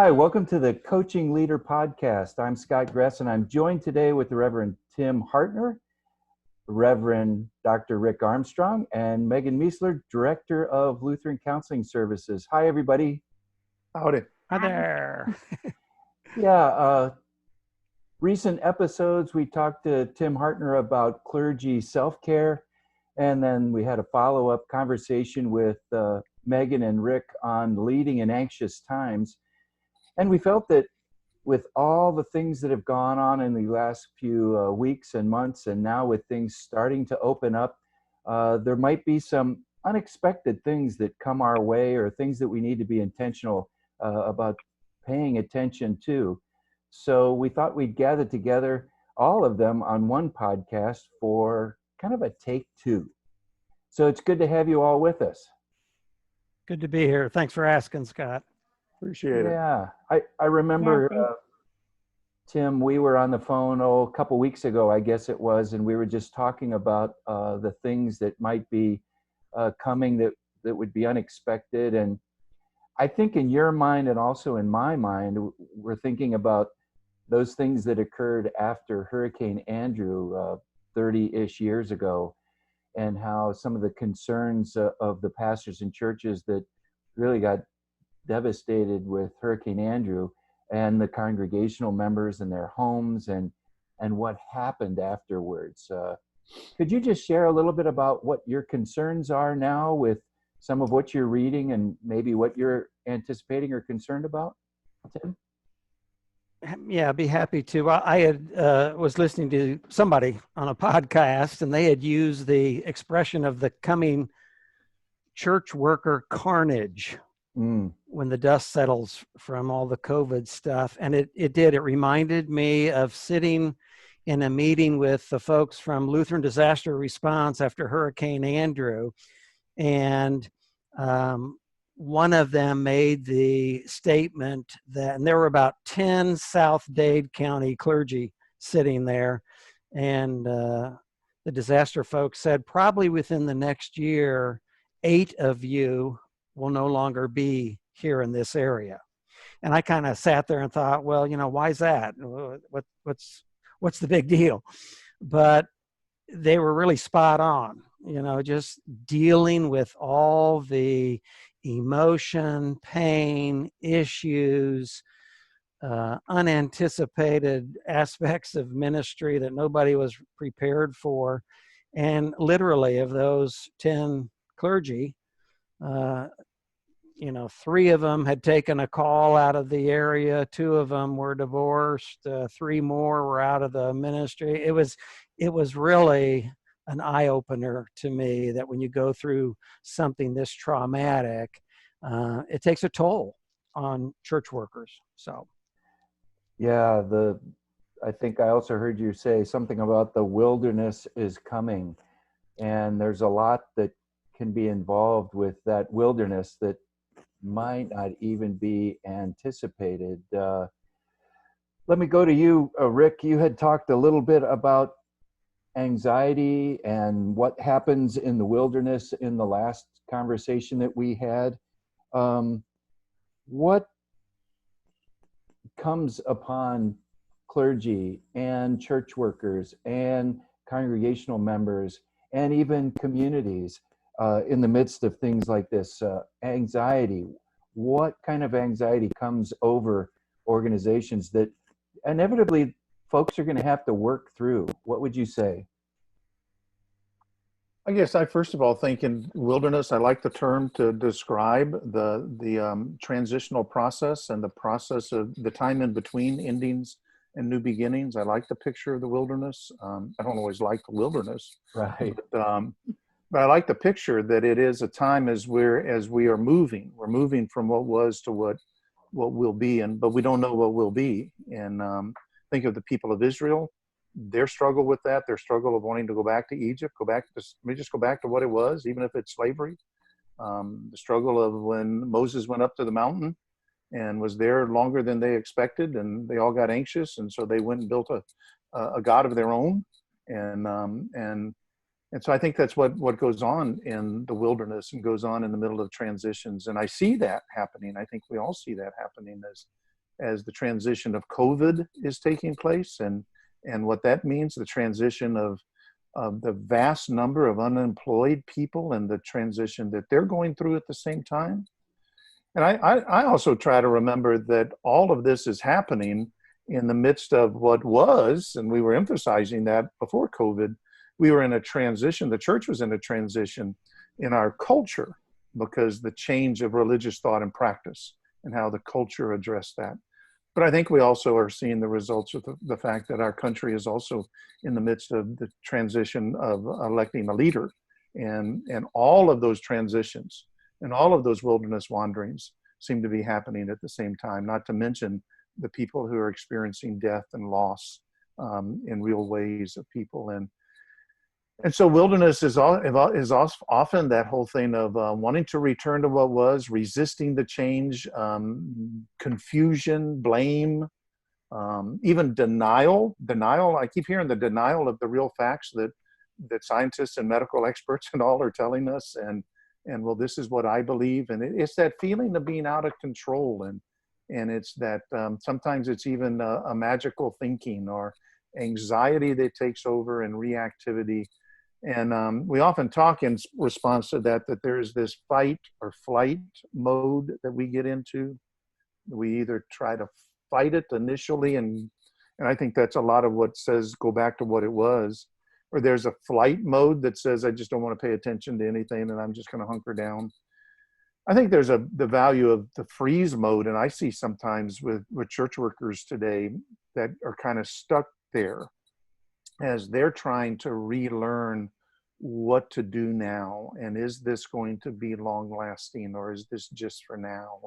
Hi, welcome to the Coaching Leader Podcast. I'm Scott Gress, and I'm joined today with the Reverend Tim Hartner, Reverend Dr. Rick Armstrong, and Megan Meissler, Director of Lutheran Counseling Services. Hi, everybody. Howdy. Hi there. Recent episodes, we talked to Tim Hartner about clergy self-care, and then we had a follow-up conversation with Megan and Rick on leading in anxious times. And we felt that with all the things that have gone on in the last few weeks and months, and now with things starting to open up, there might be some unexpected things that come our way, or things that we need to be intentional about paying attention to. So we thought we'd gather together all of them on one podcast for kind of a take two. So it's good to have you all with us. Good to be here. Thanks for asking, Scott. Appreciate it. Yeah, I remember, Tim, we were on the phone a couple weeks ago, I guess it was, and we were just talking about the things that might be coming that would be unexpected. And I think in your mind and also in my mind, we're thinking about those things that occurred after Hurricane Andrew 30-ish years ago, and how some of the concerns of the pastors and churches that really got devastated with Hurricane Andrew, and the congregational members and their homes, and what happened afterwards. Could you just share a little bit about what your concerns are now with some of what you're reading, and maybe what you're anticipating or concerned about, Tim? Yeah, I'd be happy to. I had was listening to somebody on a podcast, and they had used the expression of the coming church worker carnage when the dust settles from all the COVID stuff. And it reminded me of sitting in a meeting with the folks from Lutheran Disaster Response after Hurricane Andrew. And one of them made the statement that, and there were about 10 South Dade County clergy sitting there. And the disaster folks said, probably within the next year, 8 of you will no longer be here in this area. And I kind of sat there and thought, well, why is that? What's the big deal? But they were really spot on, just dealing with all the emotion, pain, issues, unanticipated aspects of ministry that nobody was prepared for. And literally, of those 10 clergy, 3 of them had taken a call out of the area. 2 of them were divorced. 3 more were out of the ministry. It was really an eye-opener to me that when you go through something this traumatic, it takes a toll on church workers. So, yeah, I think I also heard you say something about the wilderness is coming, and there's a lot that can be involved with that wilderness that might not even be anticipated. Let me go to you, Rick. You had talked a little bit about anxiety and what happens in the wilderness in the last conversation that we had. What comes upon clergy and church workers and congregational members and even communities in the midst of things like this, anxiety? What kind of anxiety comes over organizations that inevitably folks are going to have to work through? What would you say? I guess I first of all think in wilderness, I like the term to describe the transitional process and the process of the time in between endings and new beginnings. I like the picture of the wilderness. I don't always like the wilderness, Right? But I like the picture that it is a time as we are moving. We're moving from what was to what will be, but we don't know what will be. And think of the people of Israel, their struggle with that, their struggle of wanting to go back to Egypt, go back to what it was, even if it's slavery. The struggle of when Moses went up to the mountain and was there longer than they expected, and they all got anxious, and so they went and built a god of their own. And so I think that's what goes on in the wilderness and goes on in the middle of transitions. And I see that happening. I think we all see that happening as the transition of COVID is taking place, and what that means, the transition of the vast number of unemployed people and the transition that they're going through at the same time. And I also try to remember that all of this is happening in the midst of what was, and we were emphasizing that before COVID, we were in a transition, the church was in a transition in our culture because the change of religious thought and practice and how the culture addressed that. But I think we also are seeing the results of the fact that our country is also in the midst of the transition of electing a leader, and all of those transitions and all of those wilderness wanderings seem to be happening at the same time, not to mention the people who are experiencing death and loss in real ways of people. And so wilderness is often that whole thing of wanting to return to what was, resisting the change, confusion, blame, even denial. I keep hearing the denial of the real facts that scientists and medical experts and all are telling us. And well, this is what I believe. And it's that feeling of being out of control. And it's that sometimes it's even a magical thinking or anxiety that takes over and reactivity. And we often talk in response to that there's this fight or flight mode that we get into. We either try to fight it initially, and I think that's a lot of what says go back to what it was, or there's a flight mode that says I just don't want to pay attention to anything and I'm just going to hunker down. I think there's the value of the freeze mode, and I see sometimes with church workers today that are kind of stuck there as they're trying to relearn what to do now, and is this going to be long lasting, or is this just for now?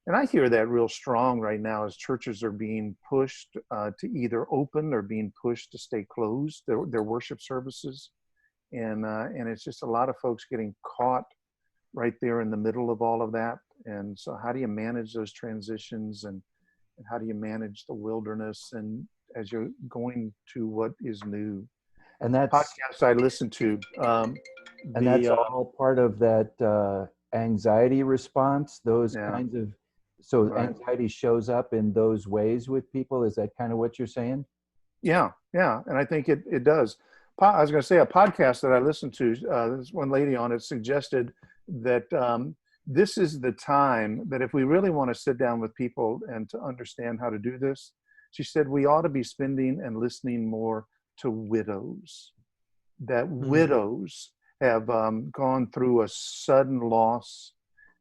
And I hear that real strong right now as churches are being pushed to either open or being pushed to stay closed, their worship services, and it's just a lot of folks getting caught right there in the middle of all of that. And so how do you manage those transitions, and how do you manage the wilderness, and as you're going to what is new? And that's podcasts I listen to. And that's all part of that anxiety response, those kinds of, so right. Anxiety shows up in those ways with people. Is that kind of what you're saying? Yeah. And I think it does. I was going to say a podcast that I listened to, there's one lady on it suggested that this is the time that if we really want to sit down with people and to understand how to do this, she said we ought to be spending and listening more to widows, that widows have gone through a sudden loss,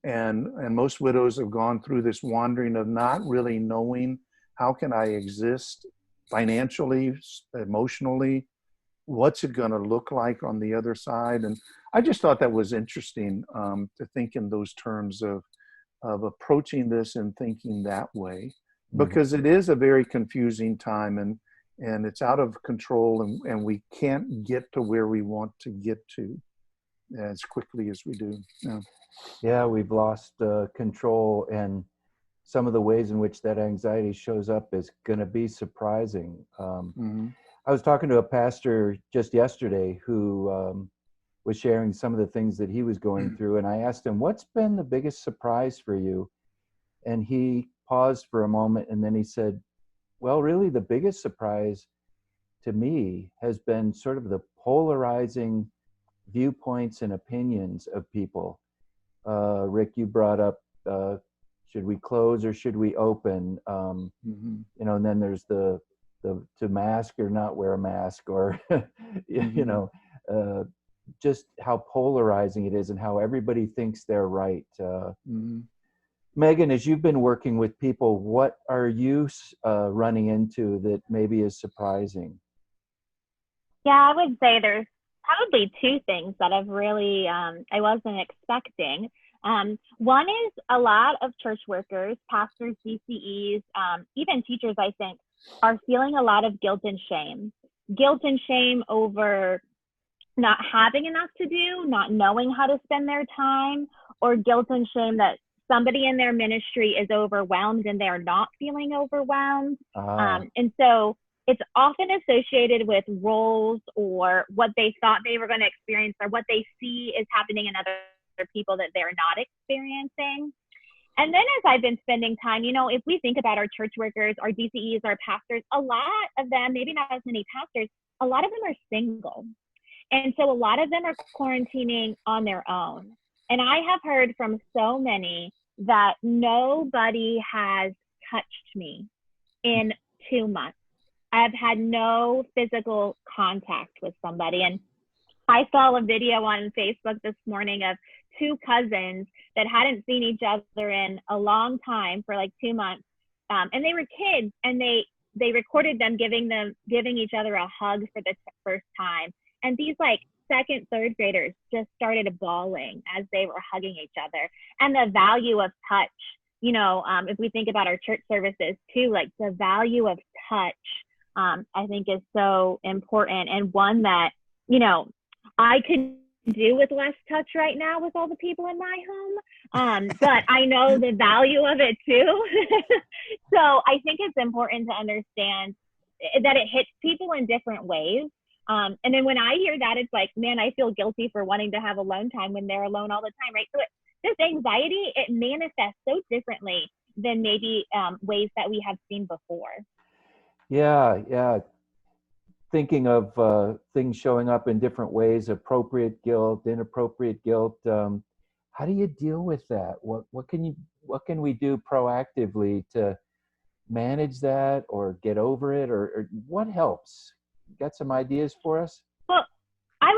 and most widows have gone through this wandering of not really knowing how can I exist financially, emotionally, what's it going to look like on the other side. And I just thought that was interesting to think in those terms of approaching this and thinking that way, because it is a very confusing time, and it's out of control, and we can't get to where we want to get to as quickly as we do. Yeah, we've lost control, and some of the ways in which that anxiety shows up is going to be surprising. I was talking to a pastor just yesterday who was sharing some of the things that he was going through, and I asked him, what's been the biggest surprise for you? And he paused for a moment, and then he said, well, really the biggest surprise to me has been sort of the polarizing viewpoints and opinions of people. Rick, you brought up, should we close or should we open? You know, and then there's the to mask or not wear a mask, or, you know, just how polarizing it is and how everybody thinks they're right. Megan, as you've been working with people, what are you running into that maybe is surprising? Yeah, I would say there's probably two things that I've really, I wasn't expecting. One is a lot of church workers, pastors, DCEs, even teachers, I think, are feeling a lot of guilt and shame. Guilt and shame over not having enough to do, not knowing how to spend their time, or guilt and shame that somebody in their ministry is overwhelmed and they're not feeling overwhelmed. And so it's often associated with roles or what they thought they were going to experience or what they see is happening in other people that they're not experiencing. And then as I've been spending time, you know, if we think about our church workers, our DCEs, our pastors, a lot of them, maybe not as many pastors, a lot of them are single. And so a lot of them are quarantining on their own. And I have heard from so many that nobody has touched me in 2 months. I've had no physical contact with somebody. And I saw a video on Facebook this morning of 2 cousins that hadn't seen each other in a long time for like 2 months. And they were kids, and they recorded them giving each other a hug for the first time. And these like 2nd, 3rd graders just started bawling as they were hugging each other. And the value of touch, you know, if we think about our church services too, like the value of touch, I think is so important, and one that, you know, I could do with less touch right now with all the people in my home. But I know the value of it too. So I think it's important to understand that it hits people in different ways. And then when I hear that, it's like, man, I feel guilty for wanting to have alone time when they're alone all the time, right? So this anxiety, it manifests so differently than maybe ways that we have seen before. Yeah. Thinking of things showing up in different ways, appropriate guilt, inappropriate guilt. How do you deal with that? What can we do proactively to manage that or get over it, or what helps? Got some ideas for us? Well, I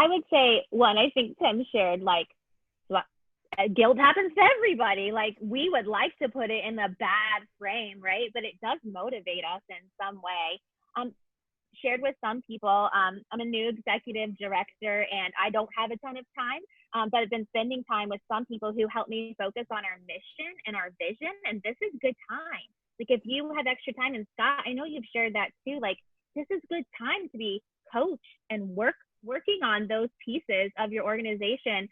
would say, one, I think Tim shared, like, guilt happens to everybody. Like, we would like to put it in the bad frame, right? But it does motivate us in some way. Shared with some people, I'm a new executive director and I don't have a ton of time, but I've been spending time with some people who help me focus on our mission and our vision. And this is good time. Like, if you have extra time, and Scott, I know you've shared that too, like, this is good time to be coached and working on those pieces of your organization.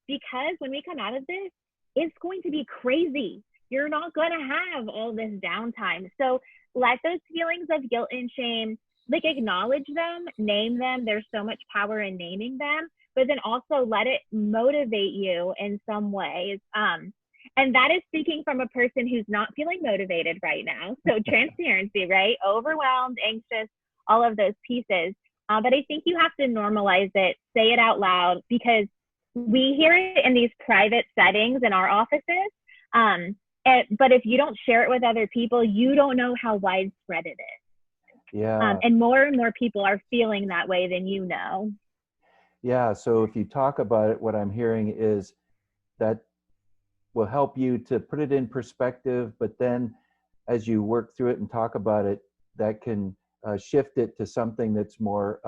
Because when we come out of this, it's going to be crazy. You're not going to have all this downtime. So let those feelings of guilt and shame, like, acknowledge them, name them. There's so much power in naming them, but then also let it motivate you in some ways. And that is speaking from a person who's not feeling motivated right now. So transparency, right? Overwhelmed, anxious, all of those pieces. But I think you have to normalize it, say it out loud, because we hear it in these private settings in our offices. But if you don't share it with other people, you don't know how widespread it is. Yeah. And more people are feeling that way than you know. Yeah. So if you talk about it, what I'm hearing is that will help you to put it in perspective, but then as you work through it and talk about it, that can shift it to something that's more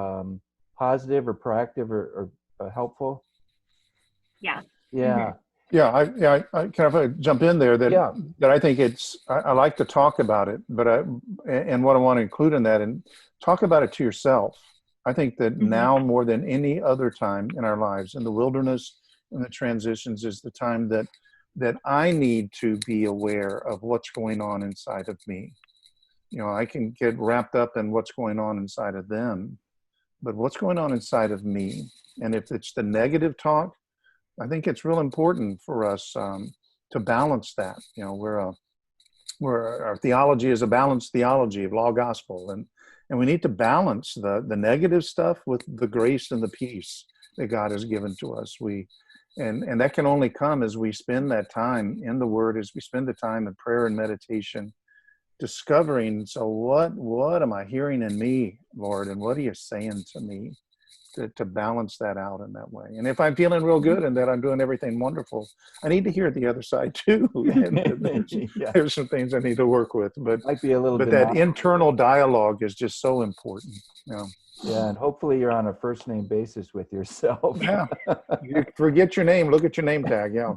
positive or proactive or helpful. Yeah. Yeah. Mm-hmm. Yeah, I kind of jump in there that Yeah. that I think I like to talk about it, but and what I want to include in that, and talk about it to yourself. I think that now more than any other time in our lives, in the wilderness and the transitions, is the time that I need to be aware of what's going on inside of me. You know, I can get wrapped up in what's going on inside of them, but what's going on inside of me? And if it's the negative talk, I think it's real important for us to balance that. You know, our theology is a balanced theology of law gospel, and we need to balance the negative stuff with the grace and the peace that God has given to us. And that can only come as we spend that time in the Word, as we spend the time in prayer and meditation, discovering, so what am I hearing in me, Lord, and what are you saying to me? To balance that out in that way. And if I'm feeling real good and that I'm doing everything wonderful, I need to hear the other side too. And there's some things I need to work with, but Might be a little but denial. that internal dialogue is just so important. You know? Yeah, and hopefully you're on a first name basis with yourself. Yeah. You forget your name, look at your name tag. Yeah.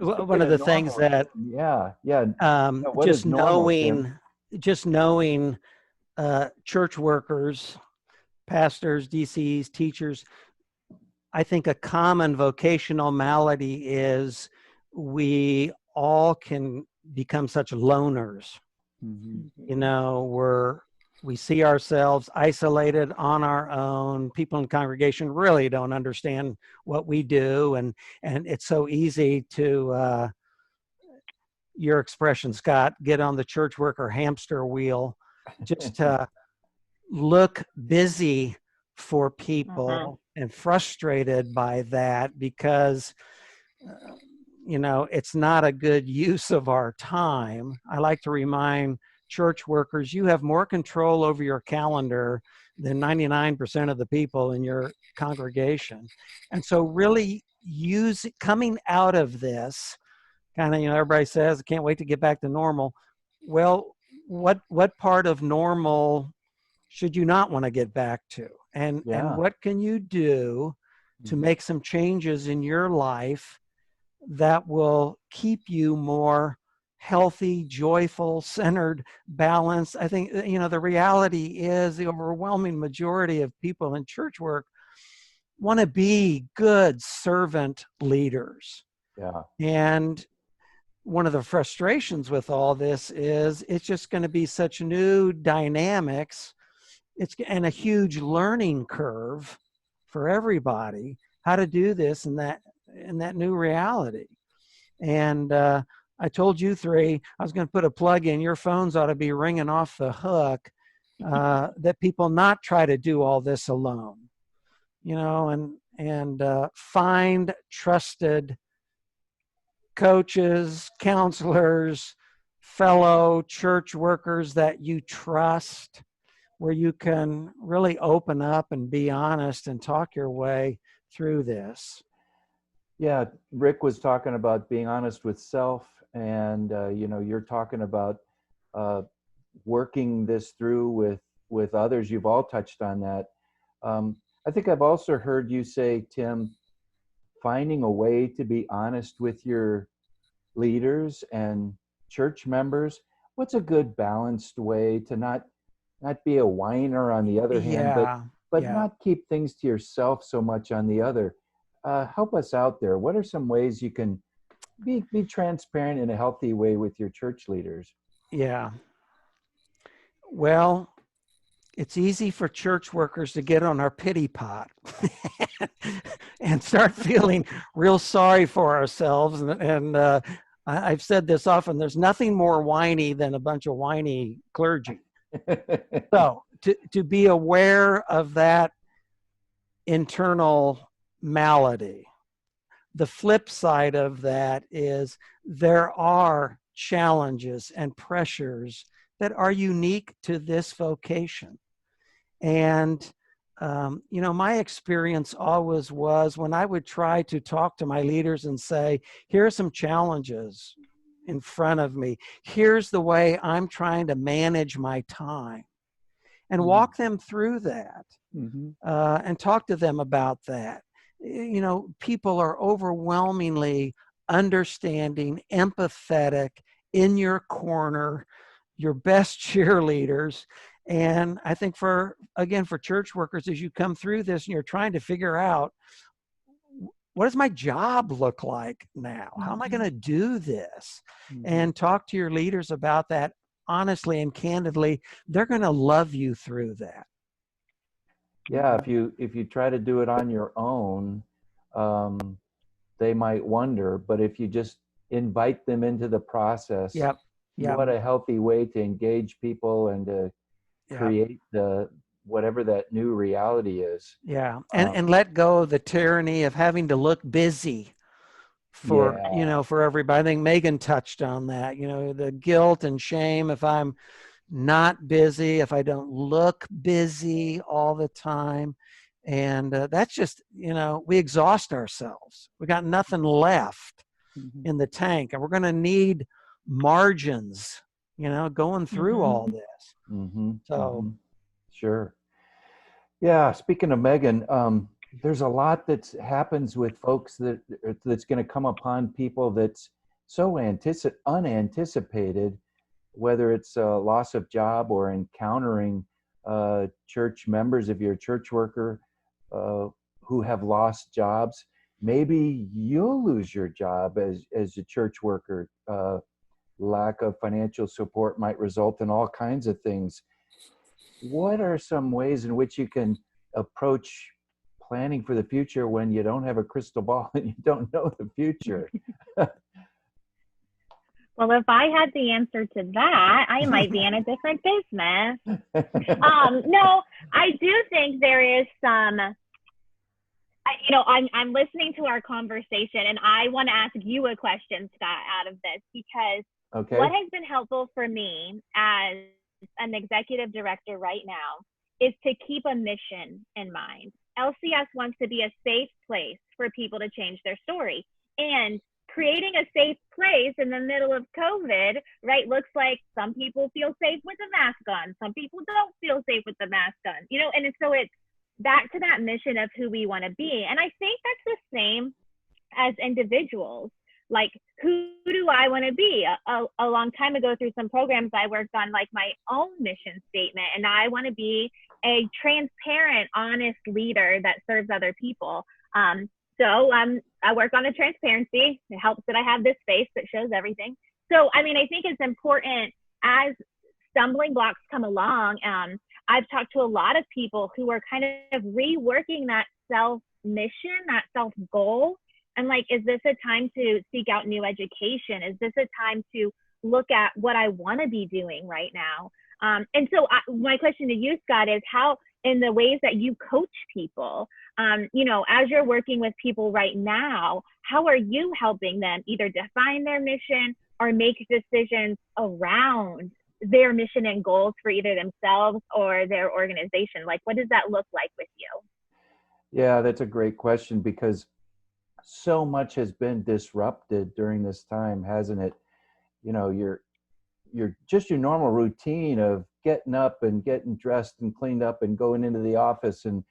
One of the things that what is normal, just knowing church workers, pastors, DCs, teachers, I think a common vocational malady is we all can become such loners. Mm-hmm. You know, we're We see ourselves isolated on our own. People in the congregation really don't understand what we do. And it's so easy to, your expression, Scott, get on the church worker hamster wheel, just to look busy for people and frustrated by that because, it's not a good use of our time. I like to remind church workers, you have more control over your calendar than 99% of the people in your congregation. And so really coming out of this, kind of, everybody says, I can't wait to get back to normal. Well, what part of normal should you not want to get back to? And what can you do to make some changes in your life that will keep you more healthy, joyful, centered, balanced? I think, the reality is the overwhelming majority of people in church work want to be good servant leaders. Yeah. And one of the frustrations with all this is it's just going to be such new dynamics. And a huge learning curve for everybody, how to do this in that new reality. And I told you three, I was going to put a plug in. Your phones ought to be ringing off the hook, that people not try to do all this alone, and find trusted coaches, counselors, fellow church workers that you trust, where you can really open up and be honest and talk your way through this. Yeah, Rick was talking about being honest with self, and you're talking about working this through with others. You've all touched on that. I think I've also heard you say, Tim, finding a way to be honest with your leaders and church members. What's a good balanced way to not be a whiner on the other hand, but not keep things to yourself so much on the other? Help us out there. What are some ways you can be transparent in a healthy way with your church leaders? Yeah. Well, it's easy for church workers to get on our pity pot and start feeling real sorry for ourselves. And I've said this often, there's nothing more whiny than a bunch of whiny clergy. So to be aware of that internal malady. The flip side of that is there are challenges and pressures that are unique to this vocation. And, my experience always was when I would try to talk to my leaders and say, here are some challenges in front of me. Here's the way I'm trying to manage my time. And walk them through that, and talk to them about that. People are overwhelmingly understanding, empathetic, in your corner, your best cheerleaders. And I think for church workers, as you come through this and you're trying to figure out, what does my job look like now? How am I going to do this? And talk to your leaders about that honestly and candidly. They're going to love you through that. Yeah, if you try to do it on your own, they might wonder. But if you just invite them into the process, what a healthy way to engage people and to create whatever that new reality is. Yeah, and let go of the tyranny of having to look busy for for everybody. I think Megan touched on that. The guilt and shame if I'm not busy, if I don't look busy all the time. And that's just, we exhaust ourselves. We got nothing left in the tank, and we're going to need margins, going through all this. Sure. Yeah. Speaking of Megan, there's a lot that happens with folks that's going to come upon people that's so unanticipated, whether it's a loss of job or encountering church members of your church worker who have lost jobs. Maybe you'll lose your job as a church worker. Lack of financial support might result in all kinds of things. what are some ways in which you can approach planning for the future when you don't have a crystal ball and you don't know the future? Well, if I had the answer to that, I might be in a different business. No, I do think there is some, I'm listening to our conversation, and I want to ask you a question, Scott, out of this, because what has been helpful for me as an executive director right now is to keep a mission in mind. LCS wants to be a safe place for people to change their story. And creating a safe place in the middle of COVID, right, looks like some people feel safe with the mask on. Some people don't feel safe with the mask on, and so it's back to that mission of who we want to be. And I think that's the same as individuals. Like, who do I want to be? A long time ago, through some programs, I worked on like my own mission statement, and I want to be a transparent, honest leader that serves other people. So I work on the transparency. It helps that I have this face that shows everything. So, I think it's important as stumbling blocks come along. I've talked to a lot of people who are kind of reworking that self-mission, that self-goal. And like, is this a time to seek out new education? Is this a time to look at what I want to be doing right now? And so my question to you, Scott, is how, in the ways that you coach people, as you're working with people right now, how are you helping them either define their mission or make decisions around their mission and goals for either themselves or their organization? Like, what does that look like with you? Yeah, that's a great question, because so much has been disrupted during this time, hasn't it? Your just your normal routine of getting up and getting dressed and cleaned up and going into the office and,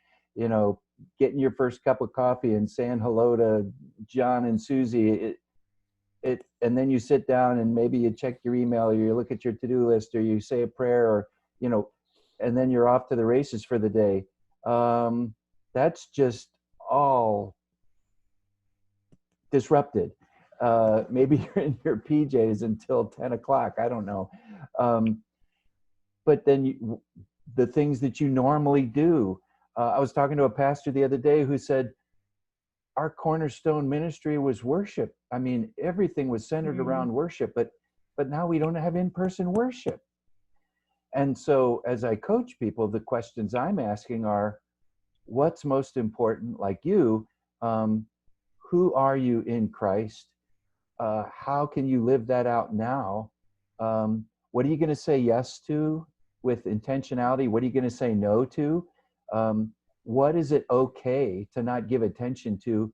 getting your first cup of coffee and saying hello to John and Susie. And then you sit down and maybe you check your email, or you look at your to-do list, or you say a prayer, or, and then you're off to the races for the day. That's just all disrupted. Maybe you're in your PJs until 10 o'clock. I don't know. But then the things that you normally do. I was talking to a pastor the other day who said, our cornerstone ministry was worship. Everything was centered around worship, but now we don't have in-person worship. And so as I coach people, the questions I'm asking are, what's most important? Like you, who are you in Christ? How can you live that out now? What are you going to say yes to with intentionality? What are you going to say no to? What is it okay to not give attention to,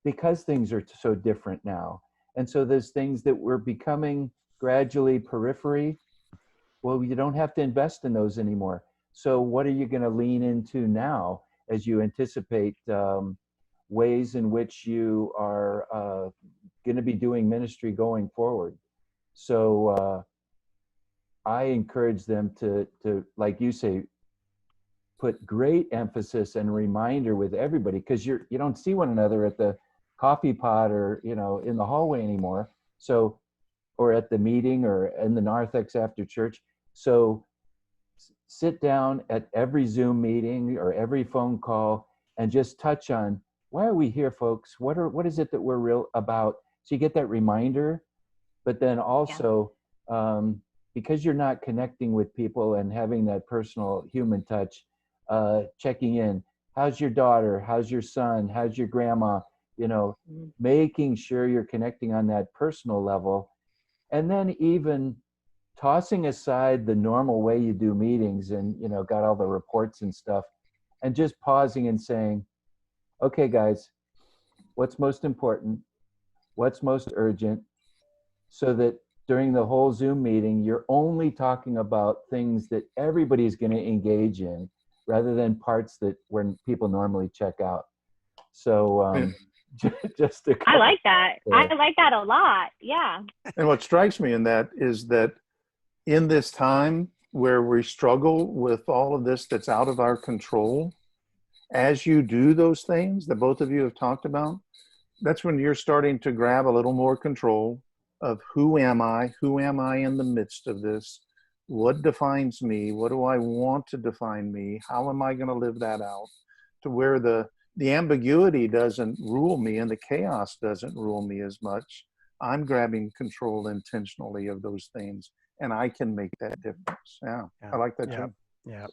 because things are so different now? And so there's things that we're becoming gradually periphery. Well, you don't have to invest in those anymore. So what are you going to lean into now as you anticipate ways in which you are going to be doing ministry going forward? So I encourage them to, like you say, put great emphasis and reminder with everybody, because you don't see one another at the coffee pot or in the hallway anymore. So, or at the meeting or in the narthex after church. So sit down at every Zoom meeting or every phone call and just touch on, why are we here, folks? What is it that we're real about? So you get that reminder, but then also because you're not connecting with people and having that personal human touch, checking in. How's your daughter? How's your son? How's your grandma? Making sure you're connecting on that personal level. And then even tossing aside the normal way you do meetings and, got all the reports and stuff, and just pausing and saying, okay, guys, what's most important? What's most urgent? So that during the whole Zoom meeting, you're only talking about things that everybody's going to engage in, rather than parts that when people normally check out. So just to I like that. I like that a lot. Yeah. And what strikes me in that is that in this time where we struggle with all of this that's out of our control, as you do those things that both of you have talked about, that's when you're starting to grab a little more control of who am I in the midst of this? what defines me? What do I want to define me? How am I going to live that out? To where the ambiguity doesn't rule me and the chaos doesn't rule me as much. I'm grabbing control intentionally of those things, and I can make that difference. Yeah. I like that too. Yeah.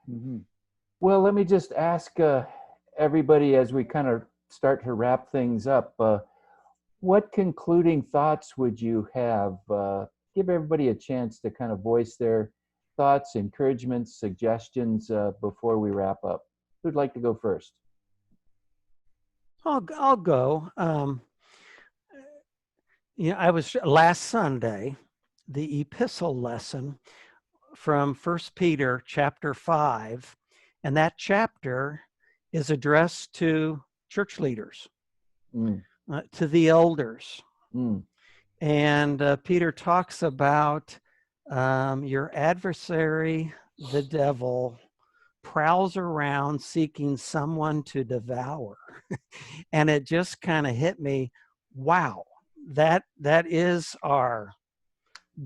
Mm-hmm. Well, let me just ask everybody as we kind of start to wrap things up, what concluding thoughts would you have? Give everybody a chance to kind of voice their thoughts, encouragements, suggestions before we wrap up. Who'd like to go first? I'll go. I was last Sunday, the epistle lesson from 1 Peter chapter 5, and that chapter is addressed to church leaders, to the elders. And Peter talks about your adversary, the devil, prowls around seeking someone to devour. And it just kind of hit me, wow, that is our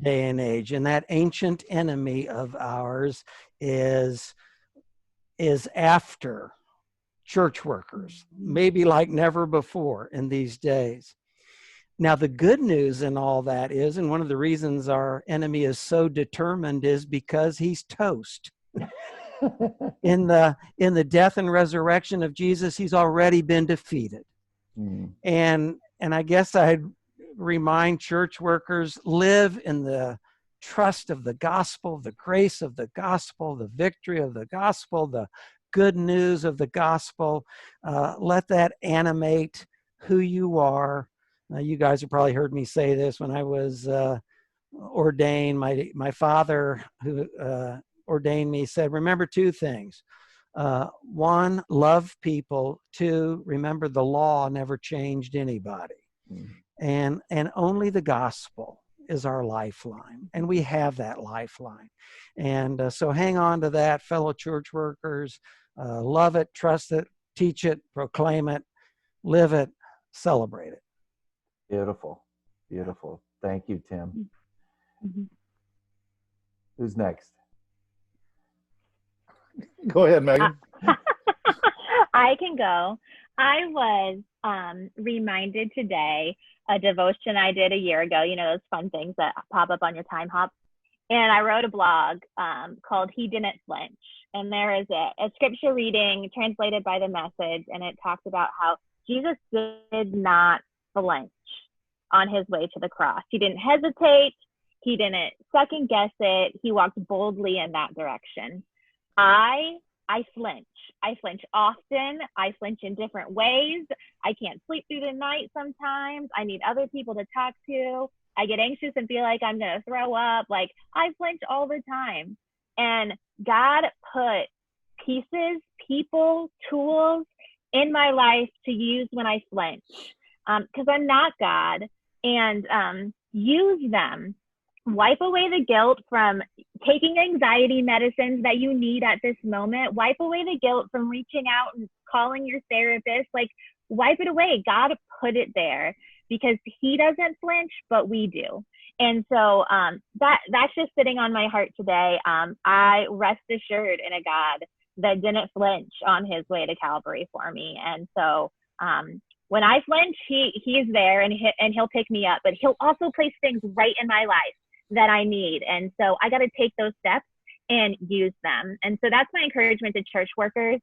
day and age. And that ancient enemy of ours is after church workers, maybe like never before in these days. Now, the good news in all that is, and one of the reasons our enemy is so determined is because he's toast. In the death and resurrection of Jesus, he's already been defeated. And I guess I'd remind church workers, live in the trust of the gospel, the grace of the gospel, the victory of the gospel, the good news of the gospel. Let that animate who you are. You guys have probably heard me say this when I was ordained. My father, who ordained me, said, remember two things. One, love people. Two, remember the law never changed anybody. And only the gospel is our lifeline. And we have that lifeline. And so hang on to that, fellow church workers. Love it, trust it, teach it, proclaim it, live it, celebrate it. Beautiful. Beautiful. Thank you, Tim. Who's next? Go ahead, Megan. I can go. I was reminded today a devotion I did a year ago, those fun things that pop up on your time hop. And I wrote a blog called He Didn't Flinch. And there is a scripture reading translated by the Message, and it talks about how Jesus did not flinch on his way to the cross. He didn't hesitate. He didn't second guess it. He walked boldly in that direction. I flinch. I flinch often. I flinch in different ways. I can't sleep through the night sometimes. I need other people to talk to. I get anxious and feel like I'm going to throw up. Like, I flinch all the time. And God put pieces, people, tools in my life to use when I flinch. Because I'm not God. And use them. Wipe away the guilt from taking anxiety medicines that you need at this moment. Wipe away the guilt from reaching out and calling your therapist. Like, wipe it away. God put it there because he doesn't flinch, but we do. And so that's just sitting on my heart today. I rest assured in a God that didn't flinch on his way to Calvary for me. And so when I flinch, he is there and he'll pick me up, but he'll also place things right in my life that I need. And so I got to take those steps and use them. And so that's my encouragement to church workers.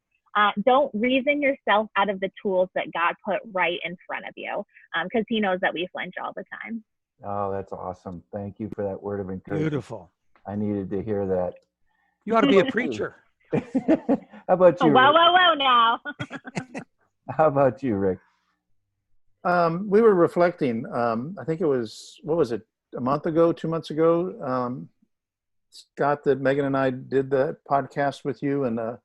Don't reason yourself out of the tools that God put right in front of you, because he knows that we flinch all the time. Oh, that's awesome. Thank you for that word of encouragement. Beautiful. I needed to hear that. You ought to be a preacher. How about you, Whoa, Rick? whoa, whoa now. How about you, Rick? We were reflecting, I think it was, what was it, a month ago, 2 months ago, Scott, that Megan and I did that podcast with you, and a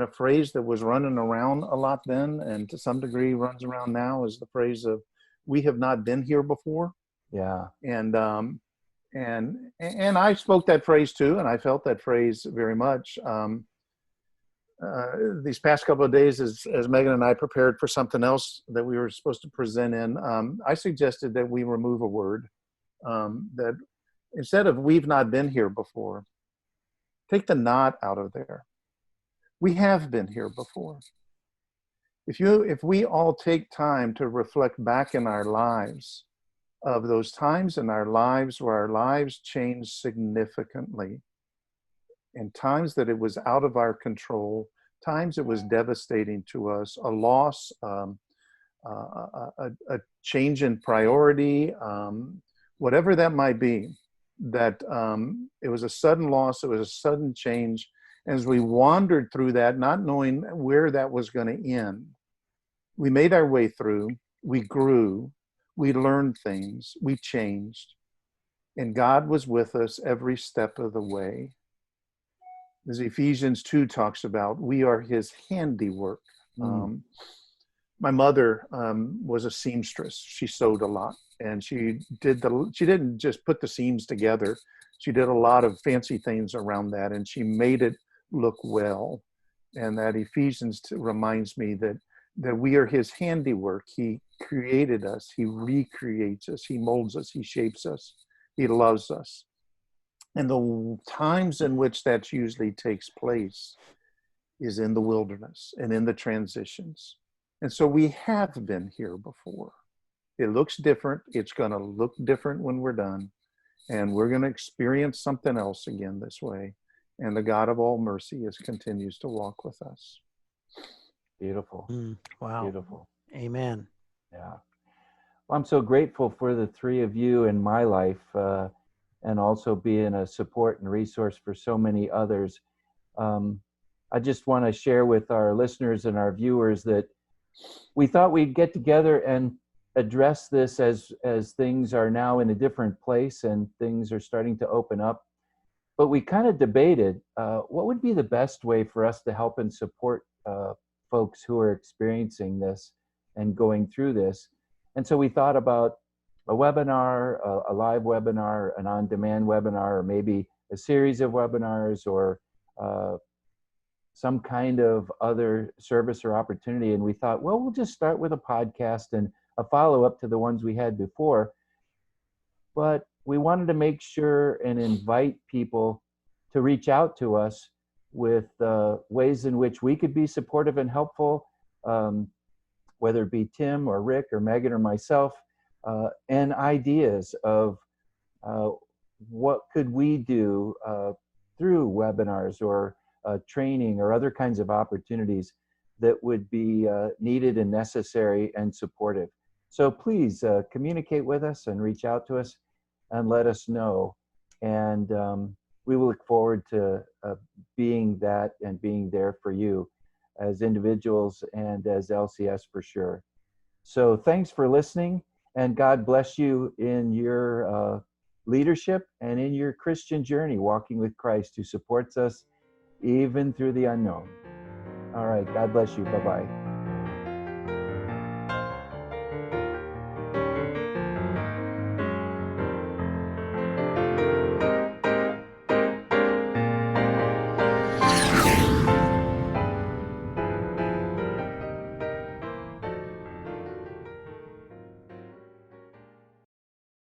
phrase that was running around a lot then, and to some degree runs around now, is the phrase of, we have not been here before. Yeah. And I spoke that phrase too, and I felt that phrase very much. These past couple of days, as Megan and I prepared for something else that we were supposed to present in, I suggested that we remove a word, that Instead of we've not been here before, take the not out of there. We have been here before. If we all take time to reflect back in our lives of those times in our lives where our lives changed significantly, and times that it was out of our control, times it was devastating to us, a loss, a change in priority, whatever that might be, that it was a sudden loss, it was a sudden change. As we wandered through that, not knowing where that was going to end, we made our way through, we grew, we learned things, we changed, and God was with us every step of the way. As Ephesians 2 talks about, we are his handiwork. My mother was a seamstress. She sewed a lot, and she didn't just put the seams together. She did a lot of fancy things around that, and she made it look well. And that Ephesians reminds me that we are his handiwork. He created us. He recreates us. He molds us. He shapes us. He loves us. And the times in which that usually takes place is in the wilderness and in the transitions. And so we have been here before. It looks different. It's going to look different when we're done. And we're going to experience something else again this way. And the God of all mercy continues to walk with us. Beautiful. Wow. Beautiful. Amen. Yeah. Well, I'm so grateful for the three of you in my life, and also being a support and resource for so many others. I just want to share with our listeners and our viewers that we thought we'd get together and address this as things are now in a different place and things are starting to open up. But we kind of debated what would be the best way for us to help and support folks who are experiencing this and going through this. And so we thought about a webinar, a live webinar, an on-demand webinar, or maybe a series of webinars, or some kind of other service or opportunity. And we thought, well, we'll just start with a podcast and a follow-up to the ones we had before. But we wanted to make sure and invite people to reach out to us with ways in which we could be supportive and helpful, whether it be Tim or Rick or Megan or myself, and ideas of what could we do through webinars or training or other kinds of opportunities that would be needed and necessary and supportive. So please communicate with us and reach out to us and let us know. And we will look forward to being that and being there for you as individuals and as LCS for sure. So thanks for listening, and God bless you in your leadership and in your Christian journey, walking with Christ, who supports us even through the unknown. All right, God bless you. Bye-bye.